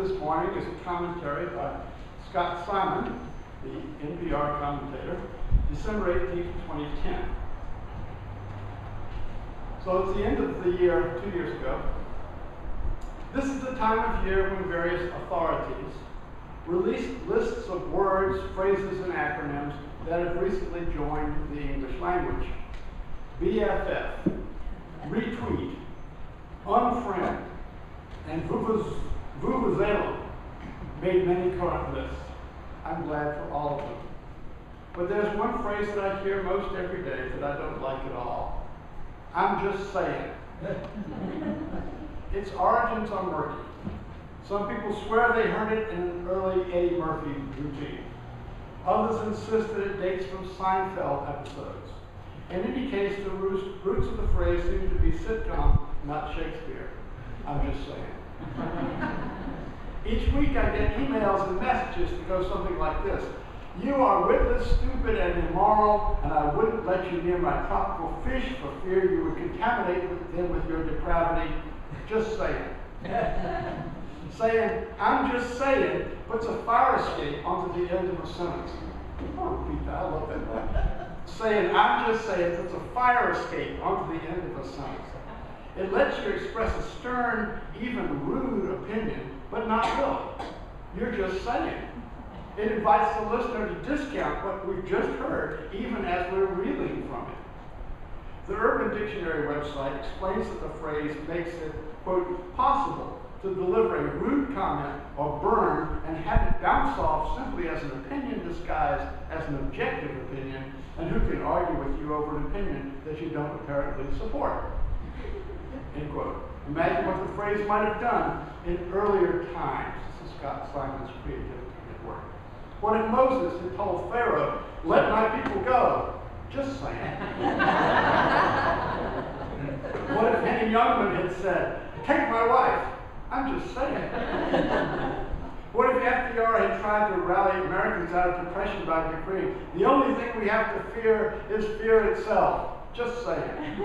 this morning is a commentary by Scott Simon, the NPR commentator, December 18, 2010. So it's the end of the year, 2 years ago. This is the time of year when various authorities release lists of words, phrases, and acronyms that have recently joined the English language. BFF, retweet, unfriend, and vuvuzela made many current lists. I'm glad for all of them. But there's one phrase that I hear most every day that I don't like at all. I'm just saying. Its origins are murky. Some people swear they heard it in an early Eddie Murphy routine. Others insist that it dates from Seinfeld episodes. In any case, the roots of the phrase seem to be sitcom, not Shakespeare. I'm just saying. Each week I get emails and messages that go something like this. You are witless, stupid, and immoral, and I wouldn't let you near my tropical fish for fear you would contaminate them with your depravity. Just saying. Saying, I'm just saying, puts a fire escape onto the end of a sentence. I'll repeat that, I love that. Saying, I'm just saying, puts a fire escape onto the end of a sentence. It lets you express a stern, even rude opinion, but not really. You're just saying. It invites the listener to discount what we've just heard, even as we're reeling from it. The Urban Dictionary website explains that the phrase makes it, quote, possible to deliver a rude comment or burn and have it bounce off simply as an opinion disguised as an objective opinion, and who can argue with you over an opinion that you don't apparently support, end quote. Imagine what the phrase might have done in earlier times. This is Scott Simon's creativity at work. What if Moses had told Pharaoh, let my people go? Just saying. What if Henny Youngman had said, take my wife? I'm just saying. What if FDR had tried to rally Americans out of depression by decreeing, the only thing we have to fear is fear itself? Just saying.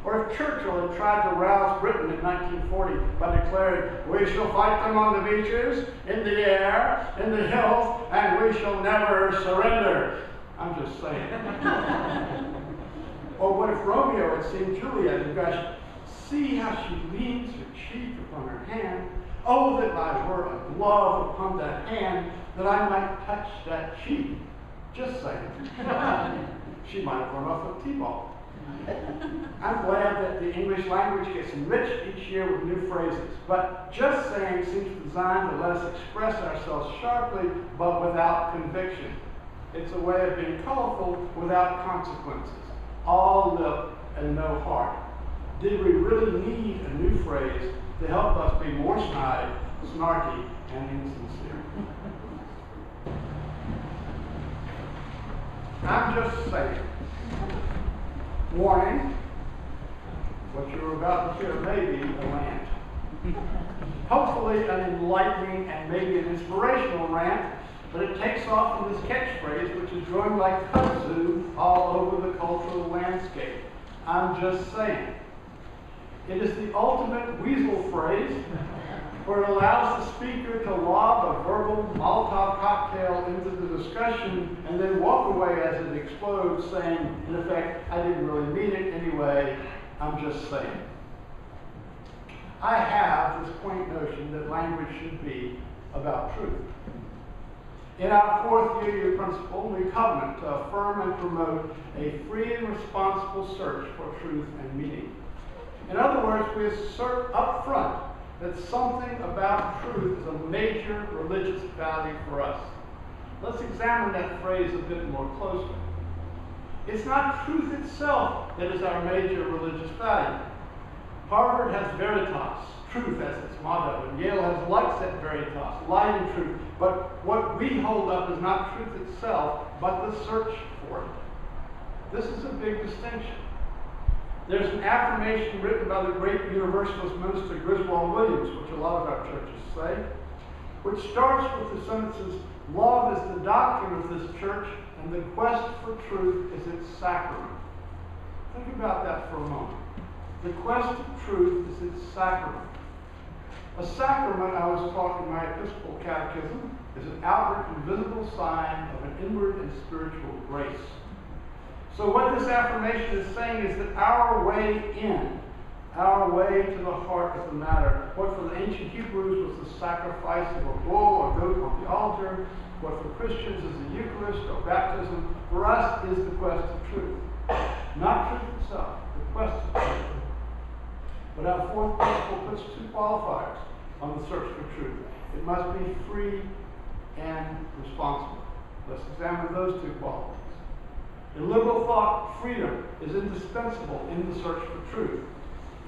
Or if Churchill had tried to rouse Britain in 1940 by declaring, we shall fight them on the beaches, in the air, in the hills, and we shall never surrender. I'm just saying. Or what if Romeo had seen Juliet and gushed, see how she leans her cheek upon her hand. Oh, that I were a glove upon that hand, that I might touch that cheek. Just saying. She might have run off a T-ball. I'm glad that the English language gets enriched each year with new phrases, but just saying seems designed to let us express ourselves sharply, but without conviction. It's a way of being colorful without consequences. All lip and no heart. Did we really need a new phrase to help us be more snide, snarky, and insincere? I'm just saying. Warning, what you're about to hear may be a rant. Hopefully an enlightening and maybe an inspirational rant, but it takes off from this catchphrase which is growing like kudzu all over the cultural landscape. I'm just saying. It is the ultimate weasel phrase, where it allows the speaker to lob a verbal Molotov cocktail into the discussion and then walk away as it explodes, saying, in effect, I didn't really mean it anyway, I'm just saying. I have this quaint notion that language should be about truth. In our fourth year principle, we covenant to affirm and promote a free and responsible search for truth and meaning. In other words, we assert up front that something about truth is a major religious value for us. Let's examine that phrase a bit more closely. It's not truth itself that is our major religious value. Harvard has veritas, truth as its motto, and Yale has lux et veritas, light and truth. But what we hold up is not truth itself, but the search for it. This is a big distinction. There's an affirmation written by the great Universalist minister Griswold Williams, which a lot of our churches say, which starts with the sentences, love is the doctrine of this church, and the quest for truth is its sacrament. Think about that for a moment. The quest of truth is its sacrament. A sacrament, I was taught in my Episcopal Catechism, is an outward and visible sign of an inward and spiritual grace. So what this affirmation is saying is that our way in, our way to the heart of the matter, what for the ancient Hebrews was the sacrifice of a bull or goat on the altar, what for Christians is the Eucharist or baptism, for us is the quest of truth. Not truth itself, the quest of truth. But our fourth principle puts two qualifiers on the search for truth. It must be free and responsible. Let's examine those two qualities. In liberal thought, freedom is indispensable in the search for truth.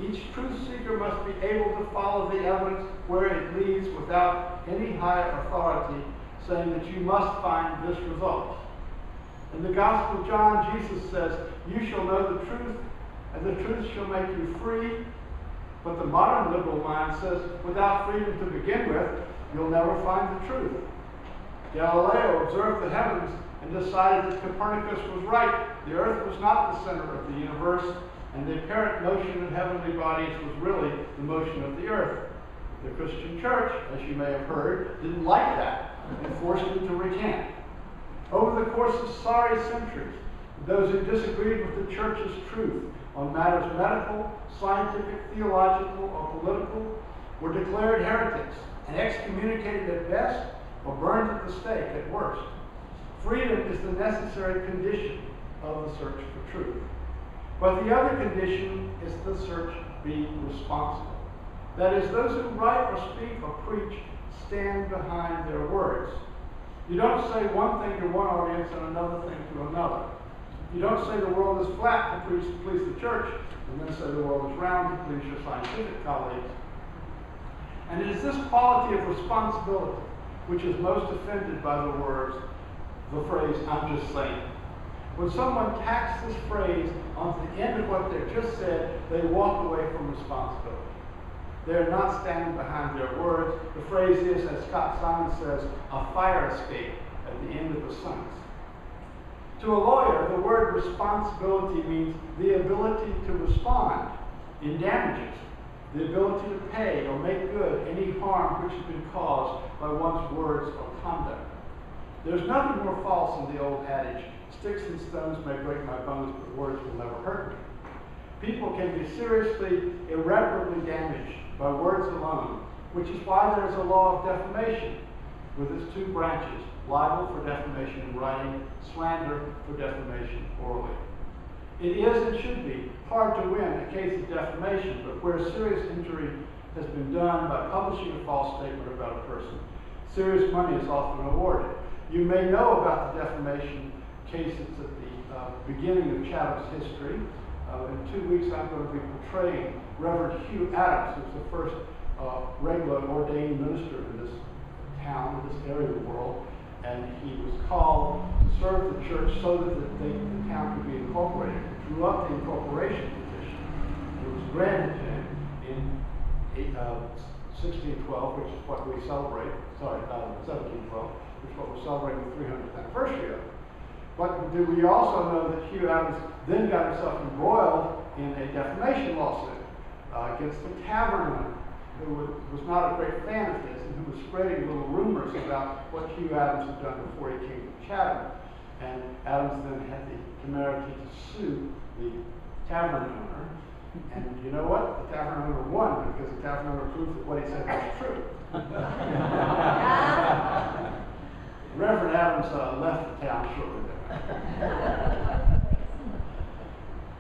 Each truth seeker must be able to follow the evidence where it leads without any higher authority saying that you must find this result. In the Gospel of John, Jesus says, "You shall know the truth, and the truth shall make you free." But the modern liberal mind says, without freedom to begin with, you'll never find the truth. Galileo observed the heavens and decided that Copernicus was right. The earth was not the center of the universe, and the apparent motion of heavenly bodies was really the motion of the earth. The Christian church, as you may have heard, didn't like that and forced him to recant. Over the course of sorry centuries, those who disagreed with the church's truth on matters medical, scientific, theological, or political were declared heretics and excommunicated at best or burned at the stake at worst. Freedom is the necessary condition of the search for truth. But the other condition is the search be responsible. That is, those who write or speak or preach stand behind their words. You don't say one thing to one audience and another thing to another. You don't say the world is flat to please the church, and then say the world is round to please your scientific colleagues. And it is this quality of responsibility which is most offended by the phrase, "I'm just saying." When someone tacks this phrase onto the end of what they've just said, they walk away from responsibility. They're not standing behind their words. The phrase is, as Scott Simon says, a fire escape at the end of the sentence. To a lawyer, the word responsibility means the ability to respond in damages, the ability to pay or make good any harm which has been caused by one's words or conduct. There's nothing more false than the old adage, "Sticks and stones may break my bones, but words will never hurt me." People can be seriously, irreparably damaged by words alone, which is why there is a law of defamation with its two branches, libel for defamation in writing, slander for defamation orally. It is and should be hard to win a case of defamation, but where serious injury has been done by publishing a false statement about a person, serious money is often awarded. You may know about the defamation cases at the beginning of Chatham's history. In 2 weeks, I'm going to be portraying Reverend Hugh Adams, who's the first regular ordained minister in this town, in this area of the world, and he was called to serve the church so that the town could be incorporated. He drew up the incorporation petition. It was granted to him in 1612, which is what we celebrate, 1712, which is what we're celebrating the 300th anniversary of. But do we also know that Hugh Adams then got himself embroiled in a defamation lawsuit against the tavern owner, who was not a great fan of his and who was spreading little rumors about what Hugh Adams had done before he came to Chatham. And Adams then had the temerity to sue the tavern owner. And you know what? The tavern owner won because the tavern owner proved that what he said was true. Reverend Adams left the town shortly thereafter.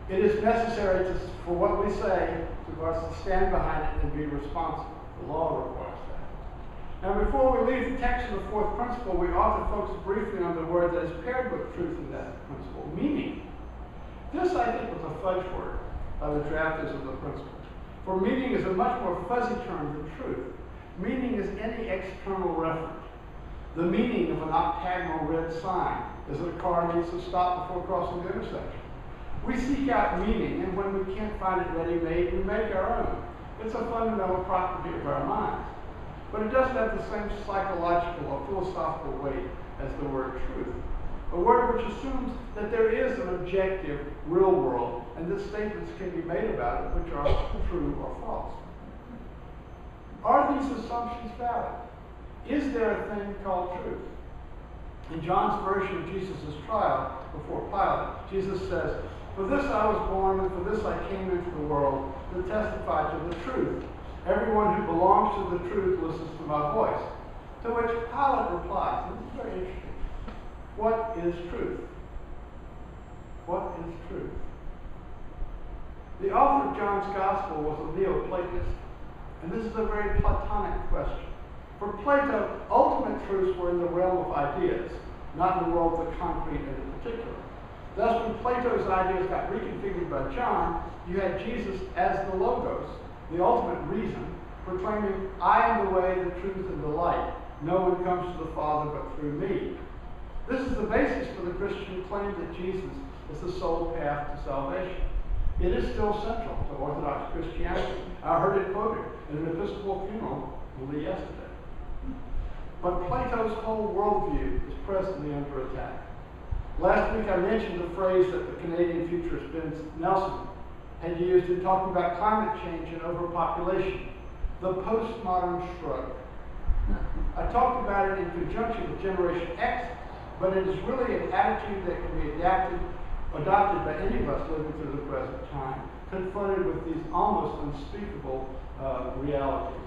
It is necessary for what we say to us to stand behind it and be responsible. The law requires that. Now, before we leave the text of the fourth principle, we ought to focus briefly on the word that is paired with truth in that principle, meaning. This, I think, was a fudge word by the drafters of the principle. For meaning is a much more fuzzy term than truth. Meaning is any external reference. The meaning of an octagonal red sign is that a car needs to stop before crossing the intersection. We seek out meaning, and when we can't find it ready-made, we make our own. It's a fundamental property of our minds. But it doesn't have the same psychological or philosophical weight as the word truth. A word which assumes that there is an objective, real world, and that statements can be made about it which are true or false. Are these assumptions valid? Is there a thing called truth? In John's version of Jesus' trial before Pilate, Jesus says, "For this I was born, and for this I came into the world, to testify to the truth. Everyone who belongs to the truth listens to my voice." To which Pilate replies, and this is very interesting, "What is truth?" What is truth? The author of John's Gospel was a Neoplatonist, and this is a very Platonic question. For Plato, ultimate truths were in the realm of ideas, not in the world of the concrete and the particular. Thus, when Plato's ideas got reconfigured by John, you had Jesus as the Logos, the ultimate reason, proclaiming, "I am the way, the truth, and the light. No one comes to the Father but through me." This is the basis for the Christian claim that Jesus is the sole path to salvation. It is still central to Orthodox Christianity. I heard it quoted at an Episcopal funeral only yesterday. But Plato's whole worldview is presently under attack. Last week I mentioned the phrase that the Canadian futurist Ben Nelson had used in talking about climate change and overpopulation, the postmodern shrug. I talked about it in conjunction with Generation X, but it is really an attitude that can be adopted by any of us living through the present time, confronted with these almost unspeakable realities.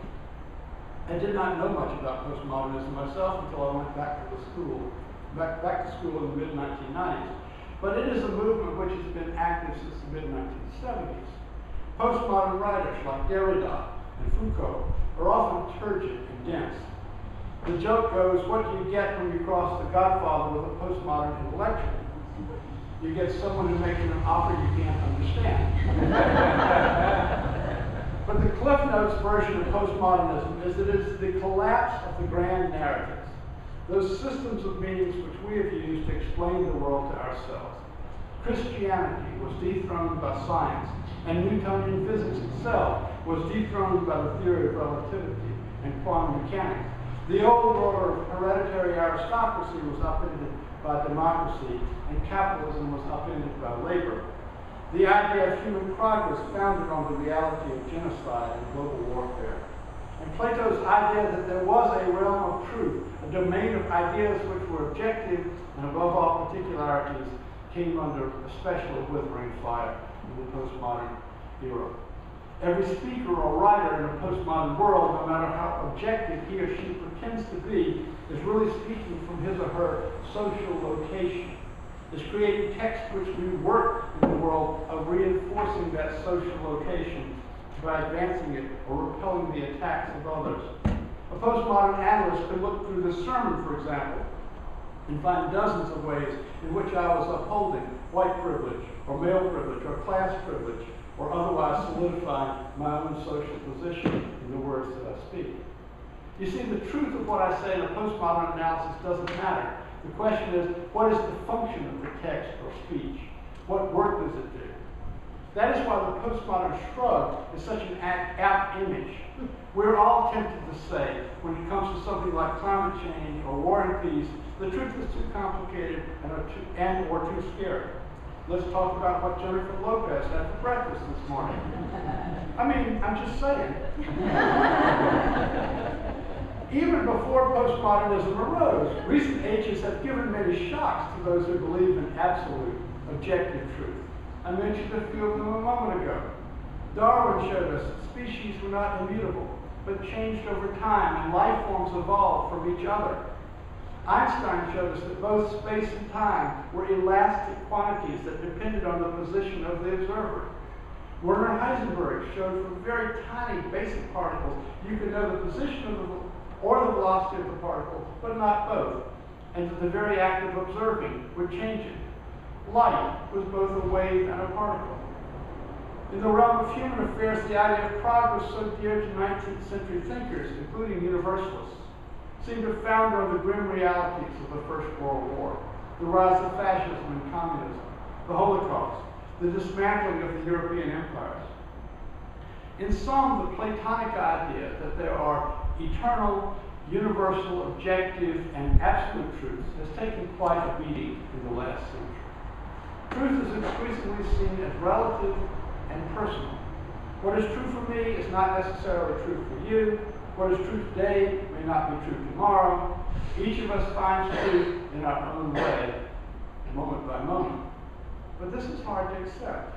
I did not know much about postmodernism myself until I went back to school in the mid-1990s. But it is a movement which has been active since the mid-1970s. Postmodern writers like Derrida and Foucault are often turgid and dense. The joke goes, what do you get when you cross the Godfather with a postmodern intellectual? You get someone who makes you an offer you can't understand. But the Cliff Notes version of postmodernism is that it is the collapse of the grand narratives, those systems of meanings which we have used to explain the world to ourselves. Christianity was dethroned by science, and Newtonian physics itself was dethroned by the theory of relativity and quantum mechanics. The old order of hereditary aristocracy was upended by democracy, and capitalism was upended by labor. The idea of human progress founded on the reality of genocide and global warfare. And Plato's idea that there was a realm of truth, a domain of ideas which were objective and above all particularities, came under especially withering fire in the postmodern era. Every speaker or writer in a postmodern world, no matter how objective he or she pretends to be, is really speaking from his or her social location, is creating text which we work in the world of reinforcing that social location by advancing it or repelling the attacks of others. A postmodern analyst could look through this sermon, for example, and find dozens of ways in which I was upholding white privilege or male privilege or class privilege or otherwise solidifying my own social position in the words that I speak. You see, the truth of what I say in a postmodern analysis doesn't matter. The question is, what is the function of the text or speech? What work does it do? That is why the postmodern shrug is such an apt image. We're all tempted to say, when it comes to something like climate change or war and peace, the truth is too complicated or too scary. Let's talk about what Jennifer Lopez had for breakfast this morning. I mean, I'm just saying. Even before postmodernism arose, recent ages have given many shocks to those who believe in absolute, objective truth. I mentioned a few of them a moment ago. Darwin showed us that species were not immutable, but changed over time, and life forms evolved from each other. Einstein showed us that both space and time were elastic quantities that depended on the position of the observer. Werner Heisenberg showed from very tiny basic particles you could know the position of the velocity of the particle, but not both, and that the very act of observing would change it. Light was both a wave and a particle. In the realm of human affairs, the idea of progress so dear to 19th century thinkers, including universalists, seemed to founder on the grim realities of the First World War, the rise of fascism and communism, the Holocaust, the dismantling of the European empires. In sum, the Platonic idea that there are eternal, universal, objective, and absolute truths has taken quite a beating in the last century. Truth is increasingly seen as relative and personal. What is true for me is not necessarily true for you, What is true today may not be true tomorrow. Each of us finds truth in our own way, moment by moment. But this is hard to accept.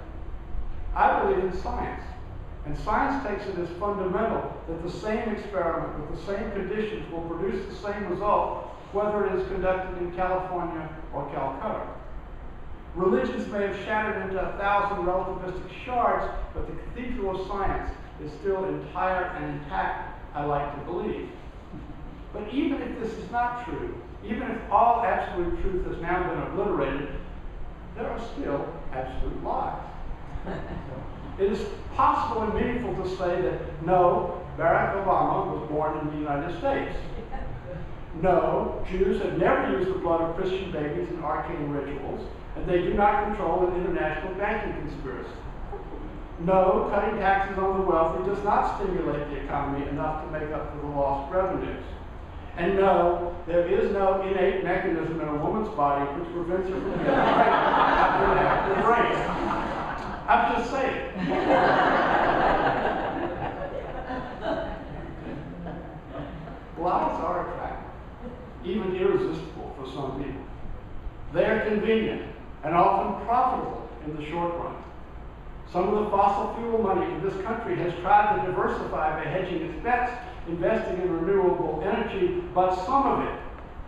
I believe in science, and science takes it as fundamental that the same experiment with the same conditions will produce the same result, whether it is conducted in California or Calcutta. Religions may have shattered into 1,000 relativistic shards, but the cathedral of science is still entire and intact, I like to believe. But even if this is not true, even if all absolute truth has now been obliterated, there are still absolute lies. It is possible and meaningful to say that no, Barack Obama was born in the United States. No, Jews have never used the blood of Christian babies in arcane rituals, and they do not control an international banking conspiracy. No, cutting taxes on the wealthy does not stimulate the economy enough to make up for the lost revenues. And no, there is no innate mechanism in a woman's body which prevents her from getting pregnant after an active race. I'm just saying. Lies are attractive, even irresistible for some people. They are convenient and often profitable in the short run. Some of the fossil fuel money in this country has tried to diversify by hedging its bets, investing in renewable energy, but some of it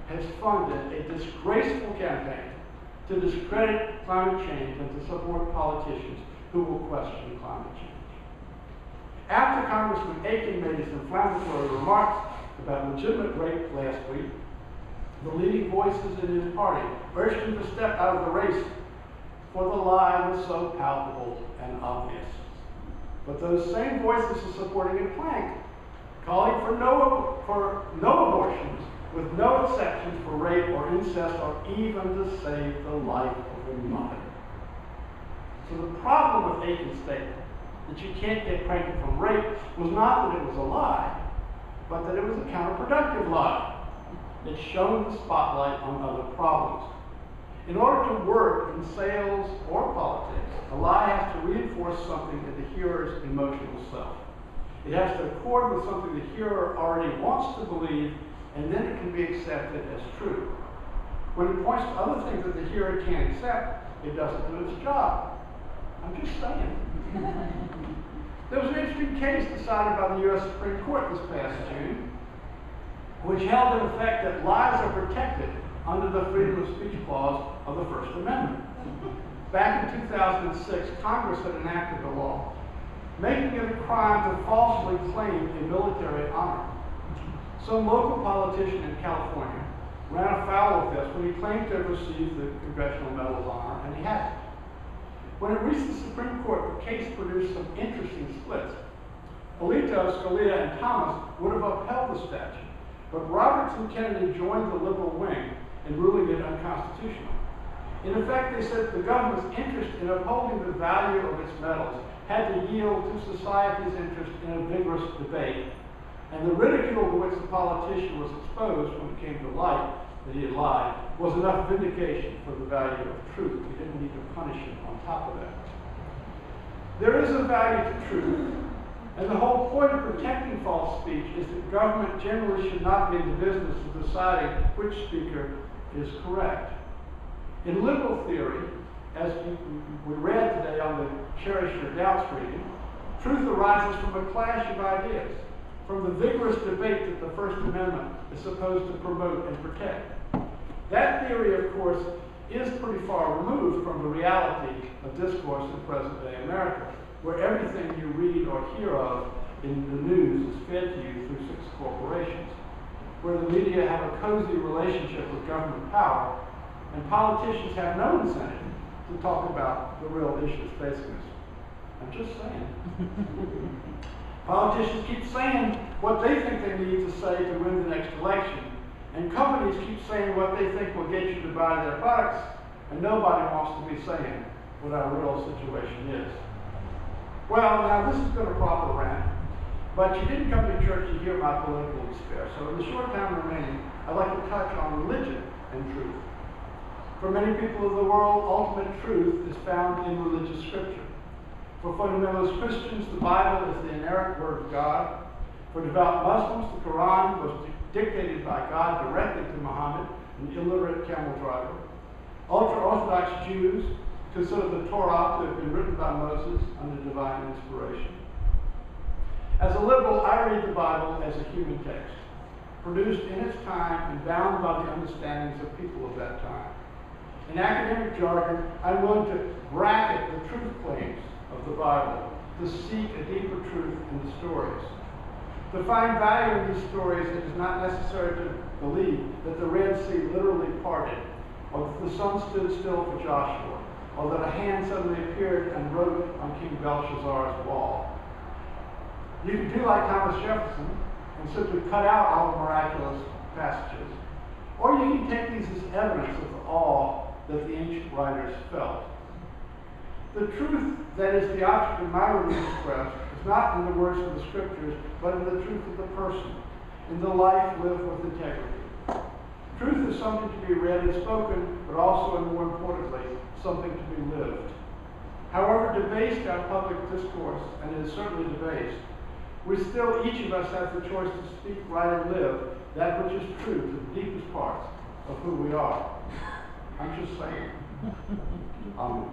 has funded a disgraceful campaign to discredit climate change and to support politicians who will question climate change. After Congressman Aiken made his inflammatory remarks about legitimate rape last week, the leading voices in his party urged him to step out of the race, for the lie was so palpable and obvious. But those same voices are supporting a plank, calling for no abortions, with no exceptions for rape or incest, or even to save the life of a mother. So the problem with Aiken's statement, that you can't get pregnant from rape, was not that it was a lie, but that it was a counterproductive lie. It shone the spotlight on other problems. In order to work in sales or politics, a lie has to reinforce something in the hearer's emotional self. It has to accord with something the hearer already wants to believe, and then it can be accepted as true. When it points to other things that the hearer can't accept, it doesn't do its job. I'm just saying. There was an interesting case decided by the U.S. Supreme Court this past June, which held in effect that lies are protected under the Freedom of Speech Clause of the First Amendment. Back in 2006, Congress had enacted a law making it a crime to falsely claim a military honor. Some local politician in California ran afoul of this when he claimed to have received the Congressional Medal of Honor, and he hadn't. When it reached the Supreme Court, the case produced some interesting splits. Alito, Scalia, and Thomas would have upheld the statute, but Roberts and Kennedy joined the liberal wing in ruling it unconstitutional. In effect, they said the government's interest in upholding the value of its medals had to yield to society's interest in a vigorous debate, and the ridicule to which the politician was exposed when it came to light that he had lied was enough vindication for the value of truth. We didn't need to punish him on top of that. There is a value to truth, and the whole point of protecting false speech is that government generally should not be in the business of deciding which speaker is correct. In liberal theory, as we read today on the Cherish Your Doubts reading, truth arises from a clash of ideas, from the vigorous debate that the First Amendment is supposed to promote and protect. That theory, of course, is pretty far removed from the reality of discourse in present-day America, where everything you read or hear of in the news is fed to you through 6 corporations, where the media have a cozy relationship with government power, and politicians have no incentive to talk about the real issues facing us. I'm just saying. Politicians keep saying what they think they need to say to win the next election, and companies keep saying what they think will get you to buy their products, and nobody wants to be saying what our real situation is. Well, now this has been a proper rant, but you didn't come to church to hear my political despair, so in the short time remaining, I'd like to touch on religion and truth. For many people of the world, ultimate truth is found in religious scripture. For fundamentalist Christians, the Bible is the inerrant Word of God. For devout Muslims, the Quran was dictated by God directly to Muhammad, an illiterate camel driver. Ultra-Orthodox Jews consider the Torah to have been written by Moses under divine inspiration. As a liberal, I read the Bible as a human text, produced in its time and bound by the understandings of people of that time. In academic jargon, I'm willing to bracket the truth claims of the Bible to seek a deeper truth in the stories. To find value in these stories, it is not necessary to believe that the Red Sea literally parted, or that the sun stood still for Joshua, or that a hand suddenly appeared and wrote on King Belshazzar's wall. You can do like Thomas Jefferson and simply cut out all the miraculous passages, or you can take these as evidence of the awe that the ancient writers felt. The truth that is the object of my religious quest is not in the words of the scriptures, but in the truth of the person, in the life lived with integrity. Truth is something to be read and spoken, but also, and more importantly, something to be lived. However debased our public discourse, and it is certainly debased, we still, each of us, has the choice to speak, write, and live that which is true to the deepest parts of who we are. I'm just saying. Amen.